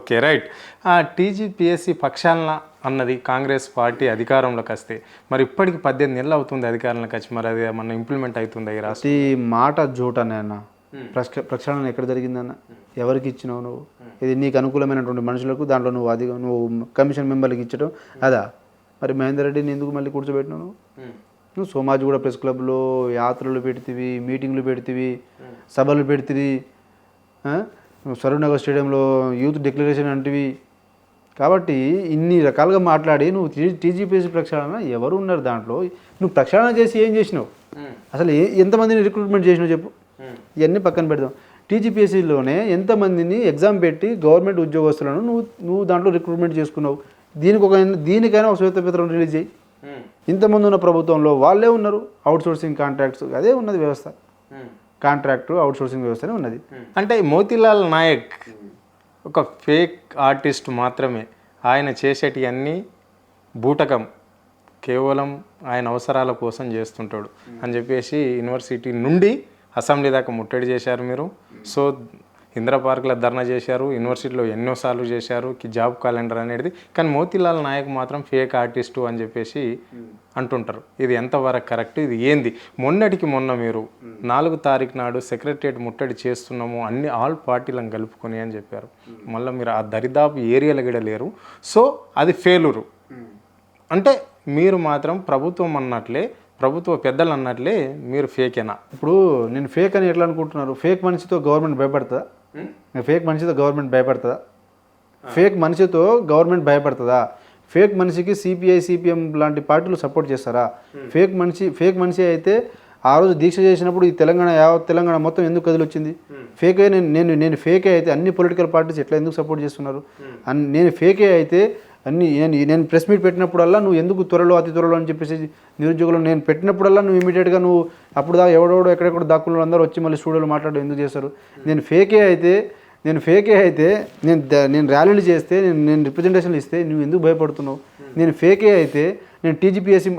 Okay, right. TGPSC పక్షాలన అన్నది Congress party అధికారంలోకి వస్తే మరి ఇప్పటికి 18 నెలలు అవుతుంది అధికారంలోకి వచ్చి, మరి అది మన ఇంప్లిమెంట్ అవుతుంది ఈ రాష్ట్రం? ఈ మాట జోటనే అన్న. ప్రక్షాళన ఎక్కడ జరిగిందన్న? ఎవరికి ఇచ్చినావు నువ్వు? ఇది నీకు అనుకూలమైనటువంటి మనుషులకు దాంట్లో నువ్వు కమిషన్ మెంబర్లకు ఇచ్చడం అదా? మరి మహేందర్ రెడ్డిని ఎందుకు మళ్ళీ కూర్చోబెట్టినావు? నువ్వు సోమాజిగూడ ప్రెస్ క్లబ్లో యాత్రలు పెడితివి, మీటింగ్లు పెడితివి, సభలు పెడితివి, సరూనగర్ స్టేడియంలో యూత్ డిక్లరేషన్ అంటివి. కాబట్టి ఇన్ని రకాలుగా మాట్లాడి నువ్వు టీజీపీఎస్సీ ప్రక్షాళన ఎవరు ఉన్నారు దాంట్లో? నువ్వు ప్రక్షాళన చేసి ఏం చేసినావు? అసలు ఎంతమందిని రిక్రూట్మెంట్ చేసినావు చెప్పు. ఇవన్నీ పక్కన పెడదాం. టీజీపీఎస్సీలోనే ఎంతమందిని ఎగ్జామ్ పెట్టి గవర్నమెంట్ ఉద్యోగస్తులను నువ్వు దాంట్లో రిక్రూట్మెంట్ చేసుకున్నావు? దీనికైనా ఒక శ్వేతపత్రం రిలీజ్ చేయి. ఇంతమంది ఉన్న ప్రభుత్వంలో వాళ్ళే ఉన్నారు. అవుట్సోర్సింగ్ కాంట్రాక్ట్స్ అదే ఉన్నది వ్యవస్థ. కాంట్రాక్టు అవుట్సోర్సింగ్ వ్యవస్థనే ఉన్నది. అంటే మోతీలాల్ నాయక్ ఒక ఫేక్ ఆర్టిస్ట్ మాత్రమే. ఆయన చేసేటివన్నీ బూటకం, కేవలం ఆయన అవసరాల కోసం చేస్తుంటాడు అని చెప్పేసి యూనివర్సిటీ నుండి అసెంబ్లీ దాకా ముట్టడి చేశారు మీరు. సో ఇందిరా పార్క్లో ధర్నా చేశారు, యూనివర్సిటీలో ఎన్నోసార్లు చేశారు జాబ్ క్యాలెండర్ అనేది. కానీ మోతీలాల్ నాయక్ మాత్రం ఫేక్ ఆర్టిస్టు అని చెప్పేసి అంటుంటారు. ఇది ఎంతవరకు కరెక్ట్? ఇది ఏంది? మొన్నటికి మొన్న మీరు 4 తారీఖు నాడు సెక్రటరియట్ ముట్టడి చేస్తున్నాము అన్ని ఆల్ పార్టీలను కలుపుకొని అని చెప్పారు. మళ్ళీ మీరు ఆ దరిదాపు ఏరియాలో కూడా లేరు. సో అది ఫెయిల్యూరు. అంటే మీరు మాత్రం ప్రభుత్వం అన్నట్లే, ప్రభుత్వ పెద్దలు అన్నట్లే మీరు ఫేకేనా? ఇప్పుడు నేను ఫేక్ అని ఎట్లా అనుకుంటున్నారు? ఫేక్ మనిషితో గవర్నమెంట్ భయపడుతుందా? ఫేక్ మనిషితో గవర్నమెంట్ భయపడుతుందా? ఫేక్ మనిషితో గవర్నమెంట్ భయపడుతుందా? ఫేక్ మనిషికి సిపిఐ సిపిఎం లాంటి పార్టీలు సపోర్ట్ చేస్తారా? ఫేక్ మనిషి అయితే ఆ రోజు దీక్ష చేసినప్పుడు ఈ తెలంగాణ మొత్తం ఎందుకు కదిలొచ్చింది? ఫేకే నేను ఫేకే అయితే అన్ని పొలిటికల్ పార్టీస్ ఎట్లా ఎందుకు సపోర్ట్ చేస్తున్నారు? నేను ఫేకే అయితే నేను ప్రెస్ మీట్ పెట్టినప్పుడల్లా నువ్వు ఎందుకు అతి త్వరలో అని చెప్పేసి నిరుద్యోగులు నేను పెట్టినప్పుడల్లా నువ్వు ఇమీడియట్గా నువ్వు అప్పుడు ఎవడెవడో ఎక్కడెక్కడ దాక్కులు అందరూ వచ్చి మళ్ళీ స్టూడియోలో మాట్లాడడం ఎందుకు చేస్తారు? నేను ఫేకే అయితే నేను ర్యాలీలు చేస్తే నేను రిప్రజెంటేషన్లు ఇస్తే నువ్వు ఎందుకు భయపడుతున్నావు? నేను ఫేకే అయితే నేను టీజీపీఎస్సీ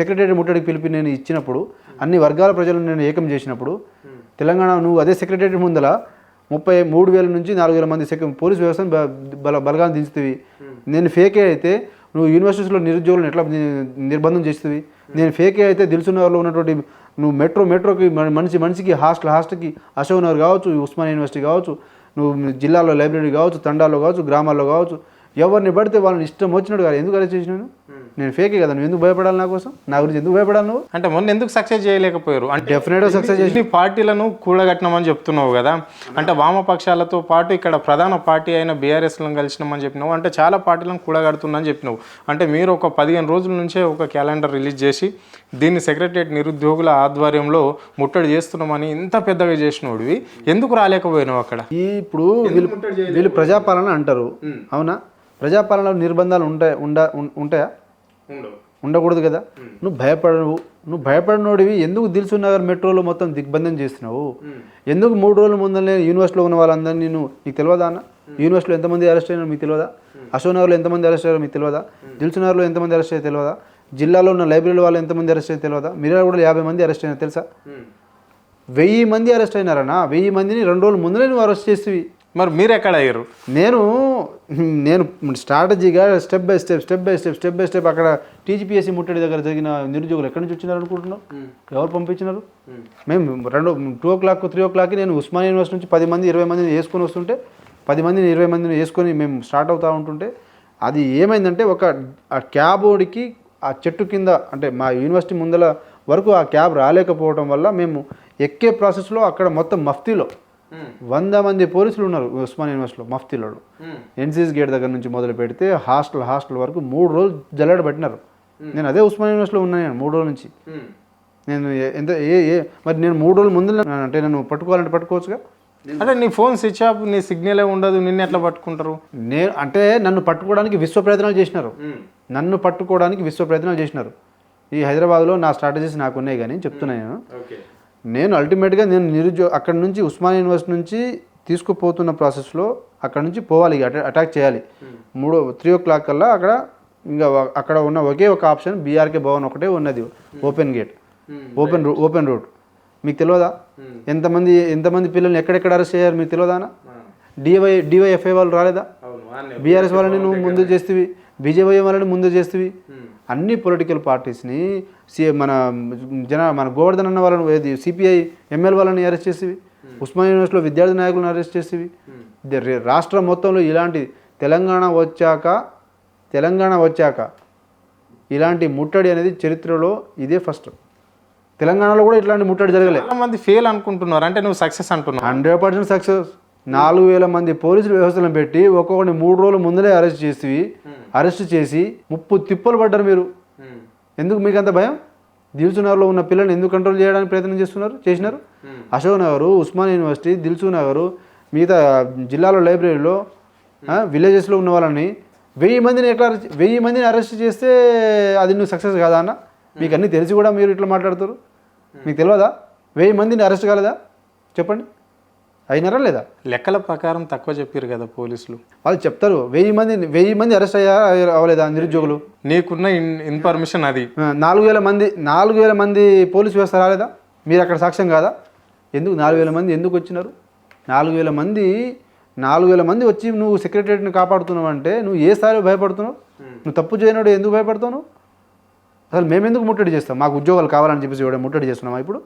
సెక్రటరీ ముట్టడికి పిలిపి నేను ఇచ్చినప్పుడు అన్ని వర్గాల ప్రజలను నేను ఏకం చేసినప్పుడు తెలంగాణ నువ్వు అదే సెక్రటరీ ముందల 33,000 నుంచి 4,000 మంది పోలీస్ వ్యవస్థను బలగాన్ని దించుతుంది. నేను ఫేకే అయితే నువ్వు యూనివర్సిటీస్లో నిరుద్యోగులను ఎట్లా నిర్బంధం చేస్తుంది? నేను ఫేకే అయితే దిల్సునగర్లో ఉన్నటువంటి నువ్వు మెట్రోకి మనిషికి హాస్టల్కి అశోక్ నగర్ కావచ్చు, ఉస్మానియా యూనివర్సిటీ కావచ్చు, నువ్వు జిల్లాలో లైబ్రరీ కావచ్చు, తండాల్లో కావచ్చు, గ్రామాల్లో కావచ్చు, ఎవరిని పడితే వాళ్ళని ఇష్టం వచ్చినట్టు కాదు. ఎందుకు అరెస్ట్ చేసినాను? నేను ఫేకే కదా. నువ్వు ఎందుకు భయపడాలి? నా కోసం, నా గురించి ఎందుకు భయపడాలి నువ్వు? అంటే మొన్న ఎందుకు సక్సెస్ చేయలేకపోయారు? అంటే డెఫినెట్గా సక్సెస్ చేసి పార్టీలను కూడగట్టినామని చెప్తున్నావు కదా. అంటే వామపక్షాలతో పాటు ఇక్కడ ప్రధాన పార్టీ అయిన బీఆర్ఎస్లను కలిసినామని చెప్పినావు. అంటే చాలా పార్టీలను కూడగడుతున్నామని చెప్పినావు. అంటే మీరు ఒక 15 రోజుల నుంచే ఒక క్యాలెండర్ రిలీజ్ చేసి దీన్ని సెక్రటరియట్ నిరుద్యోగుల ఆధ్వర్యంలో ముట్టడి చేస్తున్నామని ఇంత పెద్దగా చేసినోడివి ఎందుకు రాలేకపోయినావు అక్కడ? ఇప్పుడు వీళ్ళు ప్రజాపాలన అంటారు, అవునా? ప్రజాపాలనలో నిర్బంధాలు ఉంటాయా? ఉండకూడదు కదా. నువ్వు భయపడినోడివి ఎందుకు దిల్సునగర్ మెట్రోలో మొత్తం దిగ్బంధం చేస్తున్నావు? ఎందుకు 3 రోజుల ముందరనే యూనివర్సిటీలో ఉన్న వాళ్ళందరినీ నీకు తెలియదా అన్న? యూనివర్సిటీలో ఎంతమంది అరెస్ట్ అయినారో మీకు తెలియదా? అశోక్ నగర్లో ఎంతమంది అరెస్ట్ అయ్యారో మీకు తెలియదా? దిల్సునగర్లో ఎంతమంది అరెస్ట్ అయ్యారో తెలియదా? జిల్లాలో ఉన్న లైబ్రరీలో వాళ్ళు ఎంతమంది అరెస్ట్ అయ్యారో తెలియదా? మిర్యాల కూడా 50 మంది అరెస్ట్ అయినారు తెలుసా? 1000 మంది అరెస్ట్ అయినారన్నా. 1000 మందిని 2 రోజుల ముందరే నువ్వు అరెస్ట్ చేసేవి. మరి మీరు ఎక్కడ అయ్యారు? నేను స్ట్రాటజీగా స్టెప్ బై స్టెప్ అక్కడ టీజీపీఎస్సీ ముట్టడి దగ్గర జరిగిన నిరుద్యోగులు ఎక్కడి నుంచి వచ్చినారు అనుకుంటున్నావు? ఎవరు పంపించినారు? మేము 2 o'clock 3 o'clock నేను ఉస్మానియా యూనివర్సిటీ నుంచి 10 మంది 20 మందిని వేసుకొని వస్తుంటే 10 మందిని 20 మందిని వేసుకొని మేము స్టార్ట్ అవుతూ ఉంటుంటే అది ఏమైందంటే ఆ క్యాబ్ ఓడికి ఆ చెట్టు కింద అంటే మా యూనివర్సిటీ ముందల వరకు ఆ క్యాబ్ రాలేకపోవడం వల్ల మేము ఎక్కే ప్రాసెస్లో అక్కడ మొత్తం మఫ్తీలో 100 మంది పోలీసులు ఉన్నారు ఉస్మానియా యూనివర్సిటీలో మఫ్తీలో. ఎన్సీసీ గేట్ దగ్గర నుంచి మొదలు పెడితే హాస్టల్ వరకు 3 రోజులు జల్లెడ పెట్టినారు. నేను అదే ఉస్మానియా యూనివర్సిటీలో ఉన్నాను 3 రోజుల నుంచి. నేను మరి నేను 3 రోజుల ముందు అంటే నన్ను పట్టుకోవాలంటే పట్టుకోవచ్చుగా. అంటే నీ ఫోన్ స్విచ్ ఆఫ్, నీ సిగ్నలే ఉండదు, నిన్ను ఎట్లా పట్టుకుంటారు? నన్ను పట్టుకోవడానికి విశ్వ ప్రయత్నాలు చేసినారు. ఈ హైదరాబాద్లో నా స్ట్రాటజీస్ నాకు ఉన్నాయి కానీ చెప్తున్నాను. నేను అల్టిమేట్గా అక్కడ నుంచి ఉస్మానియా యూనివర్సిటీ నుంచి తీసుకుపోతున్న ప్రాసెస్లో అక్కడ నుంచి పోవాలి, అటాక్ చేయాలి. 3 o'clock కల్లా అక్కడ ఉన్న ఒకే ఒక ఆప్షన్ బీఆర్కే భవన్ ఒకటే ఉన్నది, ఓపెన్ గేట్, ఓపెన్ రూట్. మీకు తెలియదా? ఎంతమంది పిల్లల్ని ఎక్కడెక్కడ అరెస్ట్ అయ్యారు మీకు తెలియదా? డివైఎఫ్ఐ వాళ్ళు రాలేదా? బీఆర్ఎస్ వాళ్ళని నువ్వు ముందు చేస్తేవి, బీజేపీ వాళ్ళని ముందు చేస్తేవి. అన్ని పొలిటికల్ పార్టీస్ని మన మన గోవర్ధన్ అన్న వాళ్ళని ఏది సిపిఐ ఎంఎల్ వాళ్ళని అరెస్ట్ చేసేవి, ఉస్మానియా యూనివర్సిటీలో విద్యార్థి నాయకులను అరెస్ట్ చేసేవి. రాష్ట్రం మొత్తంలో ఇలాంటి తెలంగాణ వచ్చాక ఇలాంటి ముట్టడి అనేది చరిత్రలో ఇదే ఫస్ట్. తెలంగాణలో కూడా ఇట్లాంటి ముట్టడి జరగలేదు. చాలా మంది ఫెయిల్ అనుకుంటున్నారు, అంటే నువ్వు సక్సెస్ అంటున్నావు. 100% సక్సెస్. 4000 మంది పోలీసులు వ్యవస్థలను పెట్టి ఒక్కొక్కరిని 3 రోజుల ముందరే అరెస్ట్ చేసి 30 తిప్పలు పడ్డారు మీరు. ఎందుకు మీకు అంత భయం? దిల్సునగర్లో ఉన్న పిల్లల్ని ఎందుకు కంట్రోల్ చేయడానికి ప్రయత్నం చేసినారు? అశోక్ నగర్, ఉస్మానియా యూనివర్సిటీ, దిల్సునగర్, మిగతా జిల్లాలో లైబ్రరీలో విలేజెస్లో ఉన్న వాళ్ళని 1000 మందిని అరెస్ట్ చేస్తే అది నువ్వు సక్సెస్ కాదా అన్న? మీకు అన్నీ తెలిసి కూడా మీరు ఇట్లా మాట్లాడుతారు. మీకు తెలియదా? 1000 మందిని అరెస్ట్ కాలేదా? చెప్పండి, అయినారా లేదా? లెక్కల ప్రకారం తక్కువ చెప్పారు కదా పోలీసులు. వాళ్ళు చెప్తారు 1000 మంది అరెస్ట్ అవ్వలేదా నిరుద్యోగులు? నీకున్న ఇన్ఫర్మేషన్ అది. 4000 మంది పోలీసు వ్యవస్థ రాలేదా? మీరు అక్కడ సాక్ష్యం కాదా? ఎందుకు 4000 మంది ఎందుకు వచ్చినారు? 4000 మంది వచ్చి నువ్వు సెక్రటరియట్ని కాపాడుతున్నావు అంటే నువ్వు ఏ స్థాయిలో భయపడుతున్నావు? నువ్వు తప్పు చేయనోడు ఎందుకు భయపడుతున్నావు? అసలు మేమెందుకు ముట్టడి చేస్తాం? మాకు ఉద్యోగాలు కావాలని చెప్పేసి ఇవ్వడం ముట్టడి చేస్తున్నామా ఇప్పుడు?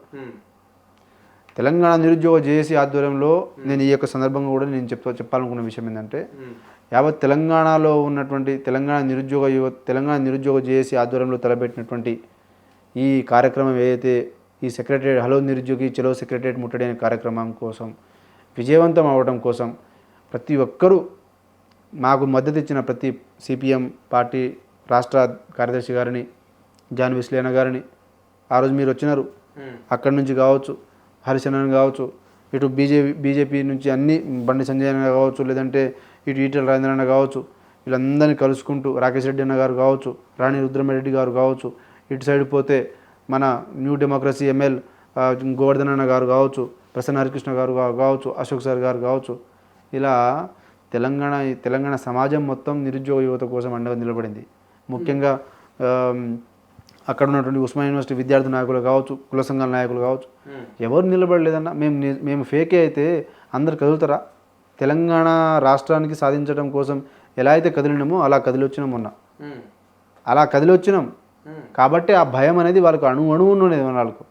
తెలంగాణ నిరుద్యోగ జేఏసీ ఆధ్వర్యంలో నేను ఈ యొక్క సందర్భంగా కూడా నేను చెప్పాలనుకున్న విషయం ఏంటంటే, యావత్ తెలంగాణలో ఉన్నటువంటి తెలంగాణ నిరుద్యోగ జేఏసీ ఆధ్వర్యంలో తలపెట్టినటువంటి ఈ కార్యక్రమం ఏదైతే ఈ సెక్రటరియట్ హలో నిరుద్యోగి చలో సెక్రటరియట్ ముట్టడి అనే కార్యక్రమం కోసం విజయవంతం అవ్వడం కోసం ప్రతి ఒక్కరూ మాకు మద్దతు ఇచ్చిన ప్రతి సిపిఎం పార్టీ రాష్ట్ర కార్యదర్శి గారిని, జాన్ విశ్లేణ గారిని, ఆ రోజు మీరు వచ్చినారు, అక్కడి నుంచి కావచ్చు, హరిశనన్ కావచ్చు, ఇటు బీజేపీ నుంచి అన్ని బండి సంజయ్ అన్న కావచ్చు, లేదంటే ఇటు ఈటెల రాజేంద్ర అన్న కావచ్చు, వీళ్ళందరినీ కలుసుకుంటూ రాకేష్ రెడ్డి అన్న గారు కావచ్చు, రాణి రుద్రమరెడ్డి గారు కావచ్చు, ఇటు సైడ్ పోతే మన న్యూ డెమోక్రసీ ఎంఎల్ గోవర్ధన్ అన్న గారు కావచ్చు, ప్రసన్న హరికృష్ణ గారు కావచ్చు, అశోక్ సార్ గారు కావచ్చు, ఇలా తెలంగాణ సమాజం మొత్తం నిరుద్యోగ యువత కోసం అండగా నిలబడింది. ముఖ్యంగా అక్కడ ఉన్నటువంటి ఉస్మానియా యూనివర్సిటీ విద్యార్థి నాయకులు కావచ్చు, కుల సంఘాల నాయకులు కావచ్చు, ఎవరు నిలబడలేదన్న. మేము ఫేకే అయితే అందరు కదులుతారా? తెలంగాణ రాష్ట్రానికి సాధించడం కోసం ఎలా అయితే కదిలినామో అలా కదిలి వచ్చినాం మొన్న. అలా కదిలి వచ్చినాం కాబట్టి ఆ భయం అనేది వాళ్ళకు అణువున్నది వాళ్ళకు.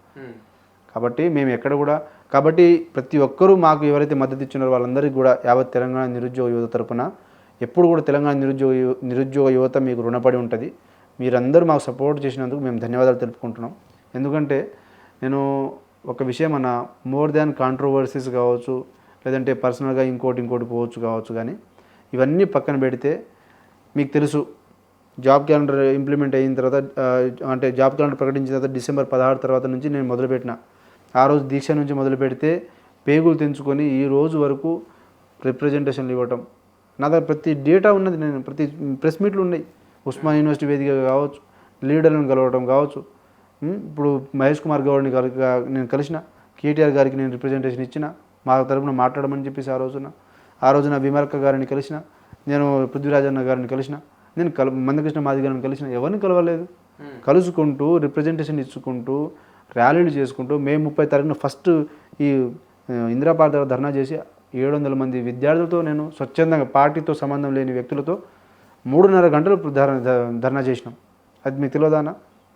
కాబట్టి మేము ఎక్కడ కూడా ప్రతి ఒక్కరూ మాకు ఎవరైతే మద్దతు ఇచ్చినారో వాళ్ళందరికీ కూడా యావత్ తెలంగాణ నిరుద్యోగ యువత తరపున ఎప్పుడు కూడా తెలంగాణ నిరుద్యోగ యువత మీకు రుణపడి ఉంటుంది. మీరందరూ మాకు సపోర్ట్ చేసినందుకు మేము ధన్యవాదాలు తెలుపుకుంటున్నాం. ఎందుకంటే నేను ఒక విషయం అన్న, మోర్ దాన్ కాంట్రవర్సీస్ కావచ్చు, లేదంటే పర్సనల్గా ఇంకోటి కావచ్చు, కానీ ఇవన్నీ పక్కన పెడితే మీకు తెలుసు జాబ్ క్యాలెండర్ ఇంప్లిమెంట్ అయిన తర్వాత అంటే జాబ్ క్యాలెండర్ ప్రకటించిన తర్వాత డిసెంబర్ 16 తర్వాత నుంచి నేను మొదలుపెట్టిన. ఆ రోజు దీక్ష నుంచి మొదలు పెడితే పేగులు తెంచుకొని ఈ రోజు వరకు రిప్రజెంటేషన్లు ఇవ్వటం నా దగ్గర ప్రతి డేటా ఉన్నది. నేను ప్రతి ప్రెస్ మీట్లు ఉన్నాయి, ఉస్మాన్ యూనివర్సిటీ వేదికగా కావచ్చు, లీడర్లను కలవడం కావచ్చు. ఇప్పుడు మహేష్ కుమార్ గౌడ్ని నేను కలిసిన, కేటీఆర్ గారికి నేను రిప్రజెంటేషన్ ఇచ్చిన, మా తరపున మాట్లాడమని చెప్పేసి ఆ రోజున విమర్క గారిని కలిసిన, నేను పృథ్వీరాజన్న గారిని కలిసిన, నేను మందకృష్ణ మాది గారిని కలిసిన, ఎవరిని కలవలేదు. కలుసుకుంటూ రిప్రజెంటేషన్ ఇచ్చుకుంటూ ర్యాలీలు చేసుకుంటూ మే 30 తారీఖున ఫస్ట్ ఈ ఇందిరా పార్క్ దగ్గర ధర్నా చేసి 700 మంది విద్యార్థులతో నేను స్వచ్ఛందంగా పార్టీతో సంబంధం లేని వ్యక్తులతో 3.5 గంటలు ధర్నా చేసినాం. అది మీకు తెలియదానా?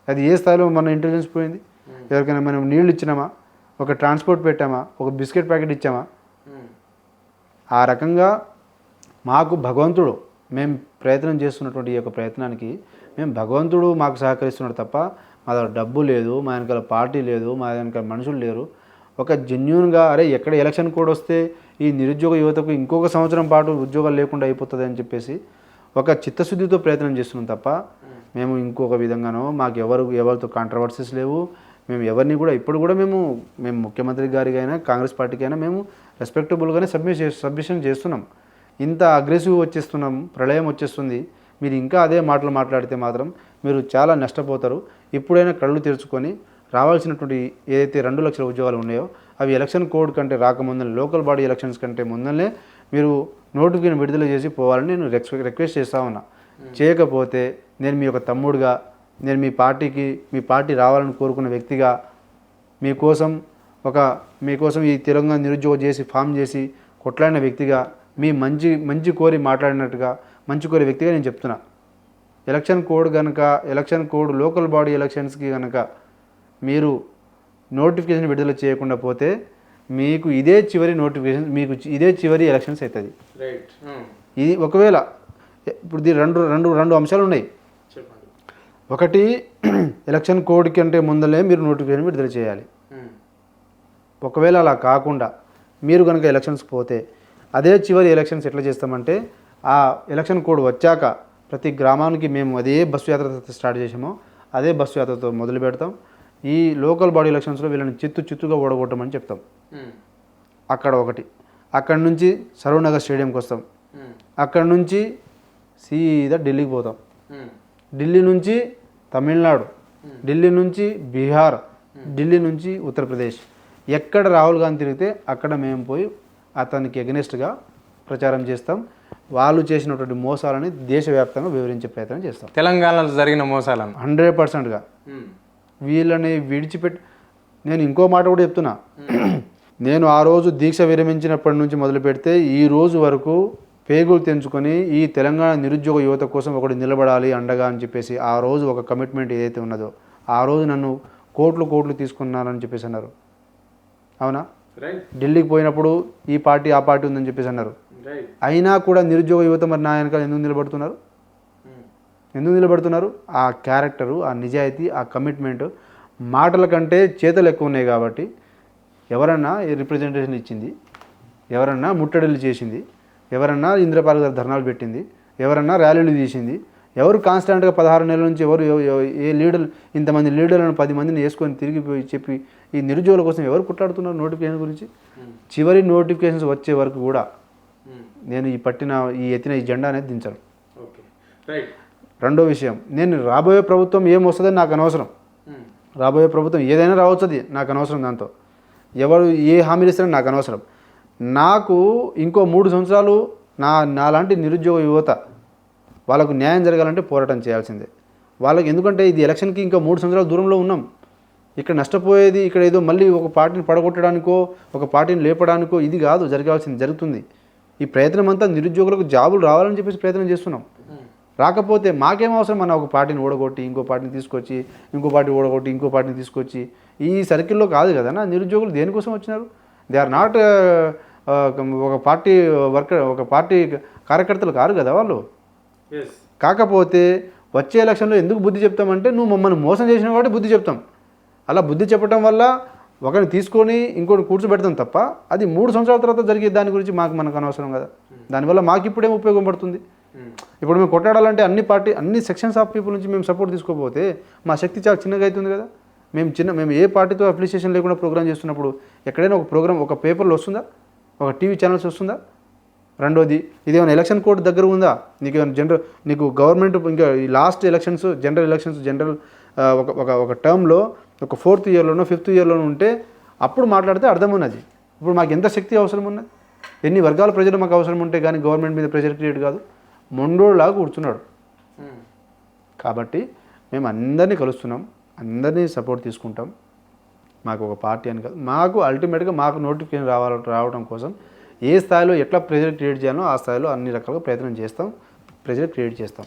అది ఏ స్థాయిలో మన ఇంటెలిజెన్స్ పోయింది? ఎవరికైనా మనం నీళ్ళు ఇచ్చినామా, ఒక ట్రాన్స్పోర్ట్ పెట్టామా, ఒక బిస్కెట్ ప్యాకెట్ ఇచ్చామా? ఆ రకంగా మాకు భగవంతుడు, మేము ప్రయత్నం చేస్తున్నటువంటి ఈ యొక్క ప్రయత్నానికి భగవంతుడు మాకు సహకరిస్తున్నాడు తప్ప మా దగ్గర డబ్బు లేదు, మా వెనకాల పార్టీ లేదు, మా వెనకాల మనుషులు లేరు. ఒక జెన్యూన్గా ఎక్కడ ఎలక్షన్ కోడ్ వస్తే ఈ నిరుద్యోగ యువతకు ఇంకొక సంవత్సరం పాటు ఉద్యోగాలు లేకుండా అయిపోతుంది అని చెప్పేసి ఒక చిత్తశుద్ధితో ప్రయత్నం చేస్తున్నాం తప్ప మేము ఇంకొక విధంగానో మాకు ఎవరితో కాంట్రవర్సీస్ లేవు. మేము ఎవరిని కూడా ఇప్పుడు కూడా మేము ముఖ్యమంత్రి గారికైనా కాంగ్రెస్ పార్టీకైనా మేము రెస్పెక్టబుల్గానే సబ్మిషన్ చేస్తున్నాం. ఇంత అగ్రెసివ్ వచ్చేస్తున్నాం, ప్రళయం వచ్చేస్తుంది, మీరు ఇంకా అదే మాటలు మాట్లాడితే మాత్రం మీరు చాలా నష్టపోతారు. ఇప్పుడైనా కళ్ళు తెరుచుకొని రావాల్సినటువంటి ఏదైతే 2 లక్షల ఉద్యోగాలు ఉన్నాయో అవి ఎలక్షన్ కోడ్ కంటే రాకముందనే, లోకల్ బాడీ ఎలక్షన్స్ కంటే ముందనే మీరు నోటిఫికేషన్ విడుదల చేసి పోవాలని నేను రిక్వెస్ట్ చేస్తా ఉన్నా. చేయకపోతే నేను మీ యొక్క తమ్ముడుగా, నేను మీ పార్టీ రావాలని కోరుకున్న వ్యక్తిగా మీకోసం ఈ తెలంగాణ నిరుద్యోగ చేసి ఫామ్ చేసి కొట్లాడిన వ్యక్తిగా మీ మంచి కోరి మాట్లాడినట్టుగా మంచి కోరే వ్యక్తిగా నేను చెప్తున్నా. ఎలక్షన్ కోడ్ లోకల్ బాడీ ఎలక్షన్స్కి కనుక మీరు నోటిఫికేషన్ విడుదల చేయకుండా పోతే మీకు ఇదే చివరి నోటిఫికేషన్, మీకు ఇదే చివరి ఎలక్షన్స్ అవుతుంది. ఇది ఒకవేళ ఇప్పుడు రెండు అంశాలు ఉన్నాయి. ఒకటి, ఎలక్షన్ కోడ్ కంటే ముందలే మీరు నోటిఫికేషన్ విడుదల చేయాలి. ఒకవేళ అలా కాకుండా మీరు కనుక ఎలక్షన్స్కి పోతే అదే చివరి ఎలక్షన్స్ ఎట్లా చేస్తామంటే, ఆ ఎలక్షన్ కోడ్ వచ్చాక ప్రతి గ్రామానికి మేము అదే బస్సు యాత్ర స్టార్ట్ చేసామో అదే బస్సు యాత్రతో మొదలు పెడతాం. ఈ లోకల్ బాడీ ఎలక్షన్స్లో వీళ్ళని చిత్తుగా ఓడగొట్టమని చెప్తాం. అక్కడ ఒకటి. అక్కడి నుంచి సరూనగర్ స్టేడియంకి వస్తాం. అక్కడి నుంచి సీదా ఢిల్లీకి పోతాం. ఢిల్లీ నుంచి తమిళనాడు, ఢిల్లీ నుంచి బీహార్, ఢిల్లీ నుంచి ఉత్తరప్రదేశ్. ఎక్కడ రాహుల్ గాంధీ తిరిగితే అక్కడ మేము పోయి అతనికి ఎగనెస్ట్గా ప్రచారం చేస్తాం. వాళ్ళు చేసినటువంటి మోసాలని దేశవ్యాప్తంగా వివరించే ప్రయత్నం చేస్తాం. తెలంగాణలో జరిగిన మోసాలను 100%గా వీళ్ళని విడిచిపెట్టి, నేను ఇంకో మాట కూడా చెప్తున్నా. నేను ఆ రోజు దీక్ష విరమించినప్పటి నుంచి మొదలు పెడితే ఈ రోజు వరకు పేగులు తెంచుకొని ఈ తెలంగాణ నిరుద్యోగ యువత కోసం ఒకటి నిలబడాలి అండగా అని చెప్పేసి ఆ రోజు ఒక కమిట్మెంట్ ఏదైతే ఉన్నదో, ఆ రోజు నన్ను కోట్లు తీసుకున్నానని చెప్పేసి అన్నారు. అవునా? ఢిల్లీకి పోయినప్పుడు ఈ పార్టీ ఆ పార్టీ ఉందని చెప్పేసి అన్నారు. అయినా కూడా నిరుద్యోగ యువత మరి నా వెనకాల ఎందుకు నిలబడుతున్నారు? ఆ క్యారెక్టరు, ఆ నిజాయితీ, ఆ కమిట్మెంట్ మాటల కంటే చేతలు ఎక్కువ ఉన్నాయి. కాబట్టి ఎవరన్నా రిప్రజెంటేషన్ ఇచ్చింది, ఎవరన్నా ముట్టడిలు చేసింది, ఎవరన్నా ఇంద్రపాల్ గారు ధర్నాలు పెట్టింది, ఎవరన్నా ర్యాలీలు తీసింది, ఎవరు కాన్స్టాంట్గా 16 నెలల నుంచి ఏ లీడర్లు, ఇంతమంది లీడర్లను 10 మందిని వేసుకొని తిరిగిపోయి చెప్పి ఈ నిరుద్యోగుల కోసం ఎవరు కొట్లాడుతున్నారు నోటిఫికేషన్ గురించి? చివరి నోటిఫికేషన్స్ వచ్చే వరకు కూడా నేను ఈ ఎత్తిన ఈ జెండా అనేది దించను. రెండో విషయం, నేను రాబోయే ప్రభుత్వం ఏం వస్తుందని నాకు అనవసరం. రాబోయే ప్రభుత్వం ఏదైనా రావచ్చుది, నాకు అనవసరం. దాంతో ఎవరు ఏ హామీలు ఇస్తారని నాకు అనవసరం. నాకు ఇంకో 3 సంవత్సరాలు నాలాంటి నిరుద్యోగ యువత వాళ్ళకు న్యాయం జరగాలంటే పోరాటం చేయాల్సిందే. వాళ్ళకి ఎందుకంటే ఇది ఎలక్షన్కి ఇంకా 3 సంవత్సరాల దూరంలో ఉన్నాం. ఇక్కడ నష్టపోయేది ఇక్కడ ఏదో మళ్ళీ ఒక పార్టీని పడగొట్టడానికో ఒక పార్టీని లేపడానికో ఇది కాదు జరుగుతుంది. ఈ ప్రయత్నం అంతా నిరుద్యోగులకు జాబులు రావాలని చెప్పేసి ప్రయత్నం చేస్తున్నాం. రాకపోతే మాకేం అవసరం? మన ఒక పార్టీని ఓడగొట్టి ఇంకో పార్టీని తీసుకొచ్చి, ఇంకో పార్టీ ఓడగొట్టి ఇంకో పార్టీని తీసుకొచ్చి ఈ సర్కిల్లో కాదు కదా నా నిరుద్యోగులు దేనికోసం వచ్చినారు? దే ఆర్ నాట్ ఒక పార్టీ వర్కర్, ఒక పార్టీ కార్యకర్తలు కారు కదా వాళ్ళు. కాకపోతే వచ్చే ఎలక్షన్లో ఎందుకు బుద్ధి చెప్తామంటే, నువ్వు మమ్మల్ని మోసం చేసిన కాబట్టి బుద్ధి చెప్తాం. అలా బుద్ధి చెప్పడం వల్ల ఒకరిని తీసుకొని ఇంకోటి కూర్చోబెడతాం తప్ప అది 3 సంవత్సరాల తర్వాత జరిగే దాని గురించి మనకు అనవసరం కదా. దానివల్ల మాకు ఇప్పుడేం ఉపయోగం పడుతుంది? ఇప్పుడు మేము కొట్టాడాలంటే అన్ని సెక్షన్స్ ఆఫ్ పీపుల్ నుంచి మేము సపోర్ట్ తీసుకోకపోతే మా శక్తి చాలా చిన్నగా అవుతుంది కదా. మేము ఏ పార్టీతో అఫిలియేషన్ లేకుండా ప్రోగ్రామ్ చేస్తున్నప్పుడు ఎక్కడైనా ఒక ప్రోగ్రామ్ ఒక పేపర్లో వస్తుందా? ఒక టీవీ ఛానల్స్ వస్తుందా? రెండోది, ఇదేమైనా ఎలక్షన్ కోడ్ దగ్గర ఉందా? నీకు ఏమైనా నీకు గవర్నమెంట్ ఇంకా ఈ లాస్ట్ ఎలక్షన్స్ జనరల్ ఒక టర్మ్లో ఒక 4th ఇయర్లోనో 5th ఇయర్లోనో ఉంటే అప్పుడు మాట్లాడితే అర్థం ఉన్నది. ఇప్పుడు మాకు ఎంత శక్తి అవసరం ఉన్నది, ఎన్ని వర్గాల ప్రజలు మాకు అవసరం ఉంటే కానీ గవర్నమెంట్ మీద ప్రెషర్ క్రియేట్ కాదు. మొండోళ్ళలాగా కూర్చున్నాడు. కాబట్టి మేము అందరినీ కలుస్తున్నాం, అందరినీ సపోర్ట్ తీసుకుంటాం. మాకు ఒక పార్టీ అని కాదు, మాకు అల్టిమేట్గా మాకు నోటిఫికేషన్ రావడం కోసం ఏ స్థాయిలో ఎట్లా ప్రెజర్ క్రియేట్ చేయాలో ఆ స్థాయిలో అన్ని రకాలుగా ప్రయత్నం చేస్తాం, ప్రెజర్ క్రియేట్ చేస్తాం.